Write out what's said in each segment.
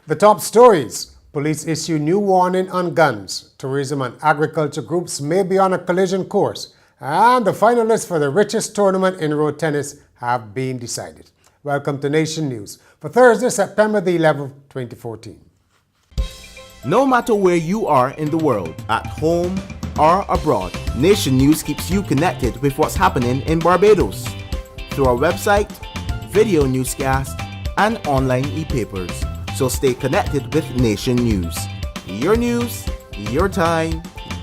The top stories. Police issue new warning on guns. Tourism and agriculture groups may be on a collision course. And the finalists for the richest tournament in road tennis have been decided. Welcome to Nation News for Thursday, September the 11th, 2014. No matter where you are in the world, at home or abroad, Nation News keeps you connected with what's happening in Barbados through our website, video newscast, and online e-papers. So stay connected with Nation News. Your time,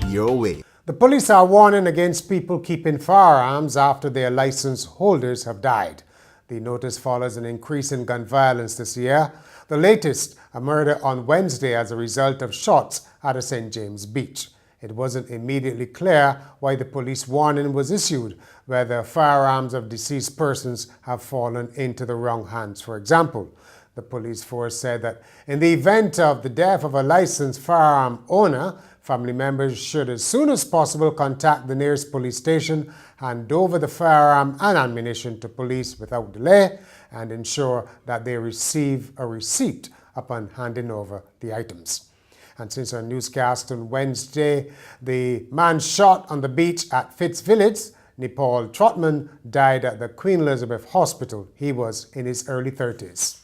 your way. The police are warning against people keeping firearms after their license holders have died. The notice follows an increase in gun violence this year. The latest, a murder on Wednesday as a result of shots at a St. James Beach. It wasn't immediately clear why the police warning was issued, whether firearms of deceased persons have fallen into the wrong hands, for example. The police force said that in the event of the death of a licensed firearm owner, family members should as soon as possible contact the nearest police station, hand over the firearm and ammunition to police without delay, and ensure that they receive a receipt upon handing over the items. And since our newscast on Wednesday, the man shot on the beach at Fitz Village, Nepal Trotman, died at the Queen Elizabeth Hospital. He was in his early 30s.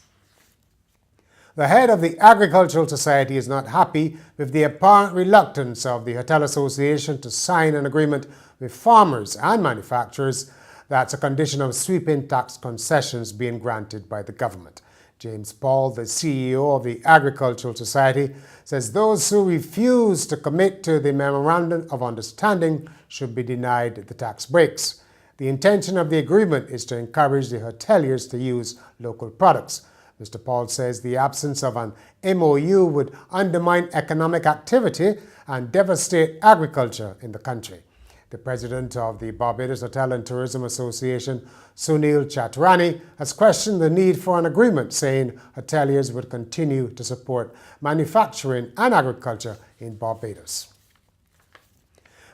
The head of the Agricultural Society is not happy with the apparent reluctance of the Hotel Association to sign an agreement with farmers and manufacturers that's a condition of sweeping tax concessions being granted by the government. James Paul, the CEO of the Agricultural Society, says those who refuse to commit to the Memorandum of Understanding should be denied the tax breaks. The intention of the agreement is to encourage the hoteliers to use local products. Mr. Paul says the absence of an MOU would undermine economic activity and devastate agriculture in the country. The president of the Barbados Hotel and Tourism Association, Sunil Chaturani, has questioned the need for an agreement, saying hoteliers would continue to support manufacturing and agriculture in Barbados.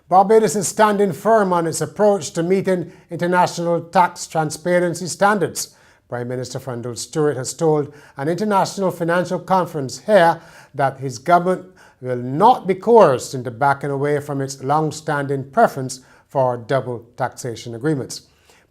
Barbados is standing firm on its approach to meeting international tax transparency standards. Prime Minister Fandul Stewart has told an international financial conference here that his government will not be coerced into backing away from its long-standing preference for double taxation agreements.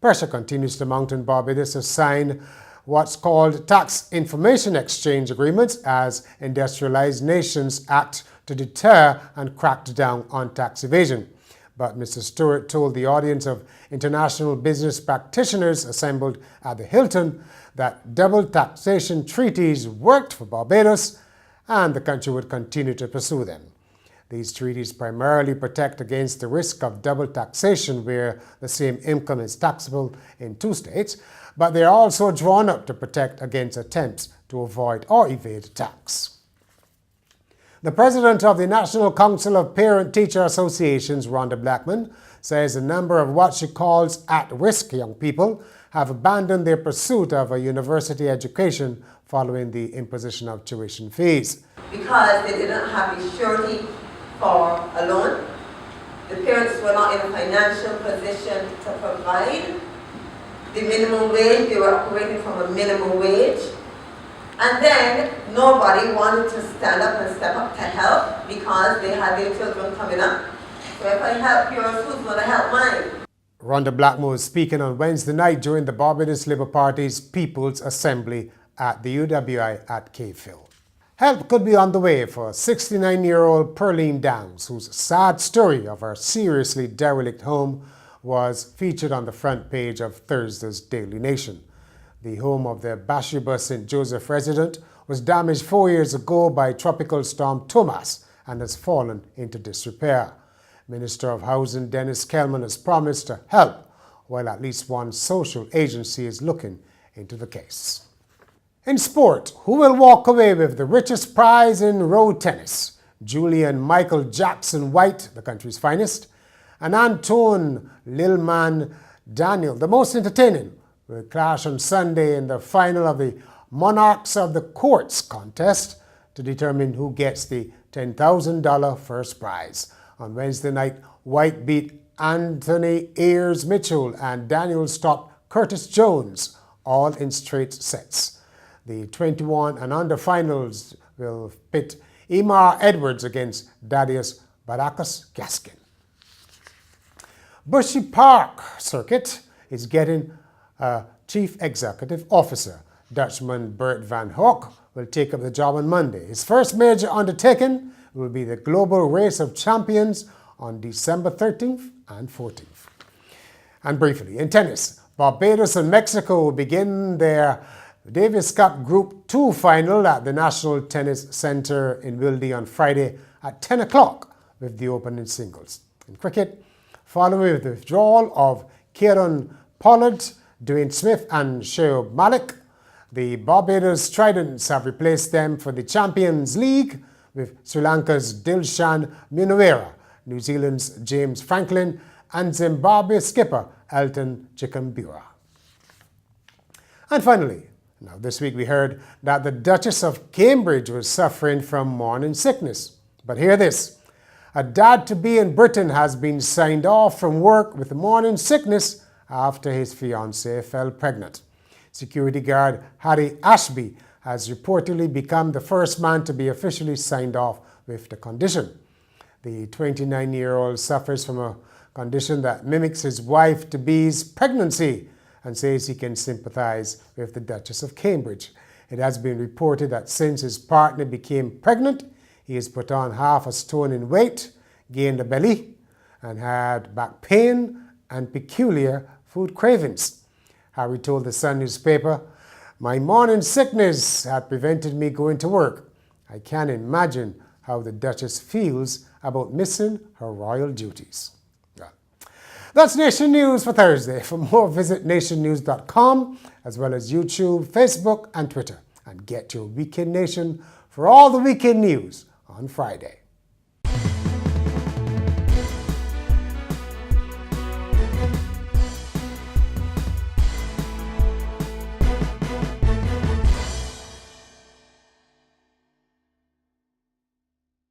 Pressure continues to mount in Barbados to sign what's called tax information exchange agreements as industrialized nations act to deter and crack down on tax evasion. But Mr. Stewart told the audience of international business practitioners assembled at the Hilton that double taxation treaties worked for Barbados and the country would continue to pursue them. These treaties primarily protect against the risk of double taxation where the same income is taxable in two states, but they are also drawn up to protect against attempts to avoid or evade tax. The president of the National Council of Parent-Teacher Associations, Rhonda Blackman, says a number of what she calls at-risk young people have abandoned their pursuit of a university education following the imposition of tuition fees. Because they didn't have the surety for a loan, the parents were not in a financial position to provide the minimum wage. They were operating from a minimum wage. And then nobody wanted to stand up and step up to help because they had their children coming up. So if I help yours, who's going to help mine? Rhonda Blackmore was speaking on Wednesday night during the Barbados Labour Party's People's Assembly at the UWI at Cayfield. Help could be on the way for 69-year-old Perline Downs, whose sad story of her seriously derelict home was featured on the front page of Thursday's Daily Nation. The home of the Bathsheba St. Joseph resident was damaged 4 years ago by Tropical Storm Thomas and has fallen into disrepair. Minister of Housing Dennis Kelman has promised to help, while at least one social agency is looking into the case. In sport, who will walk away with the richest prize in road tennis? Julian Michael Jackson White, the country's finest, and Antoine Lilman Daniel, the most entertaining, will clash on Sunday in the final of the Monarchs of the Courts contest to determine who gets the $10,000 first prize. On Wednesday night, White beat Anthony Ayers Mitchell and Daniel stopped Curtis Jones, all in straight sets. The 21 and under finals will pit Emar Edwards against Darius Barakas Gaskin. Bushy Park Circuit is getting a chief executive officer. Dutchman Bert van Hoek will take up the job on Monday. His first major undertaking will be the Global Race of Champions on December 13th and 14th. And briefly, in tennis, Barbados and Mexico will begin their Davis Cup Group 2 final at the National Tennis Center in Wilde on Friday at 10 o'clock with the opening singles. In cricket, following the withdrawal of Kieran Pollard, Dwayne Smith and Shoaib Malik, the Barbados Tridents have replaced them for the Champions League with Sri Lanka's Dilshan Munawera, New Zealand's James Franklin, and Zimbabwe skipper Elton Chikambura. And finally, now this week we heard that the Duchess of Cambridge was suffering from morning sickness. But hear this. A dad-to-be in Britain has been signed off from work with morning sickness after his fiancée fell pregnant. Security guard Harry Ashby has reportedly become the first man to be officially signed off with the condition. The 29-year-old suffers from a condition that mimics his wife-to-be's pregnancy and says he can sympathize with the Duchess of Cambridge. It has been reported that since his partner became pregnant, he has put on half a stone in weight, gained a belly, and had back pain and peculiar food cravings. Harry told the Sun newspaper, "My morning sickness had prevented me going to work. I can't imagine how the Duchess feels about missing her royal duties." Well, that's Nation News for Thursday. For more, visit nationnews.com as well as YouTube, Facebook, and Twitter. And get your Weekend Nation for all the weekend news on Friday.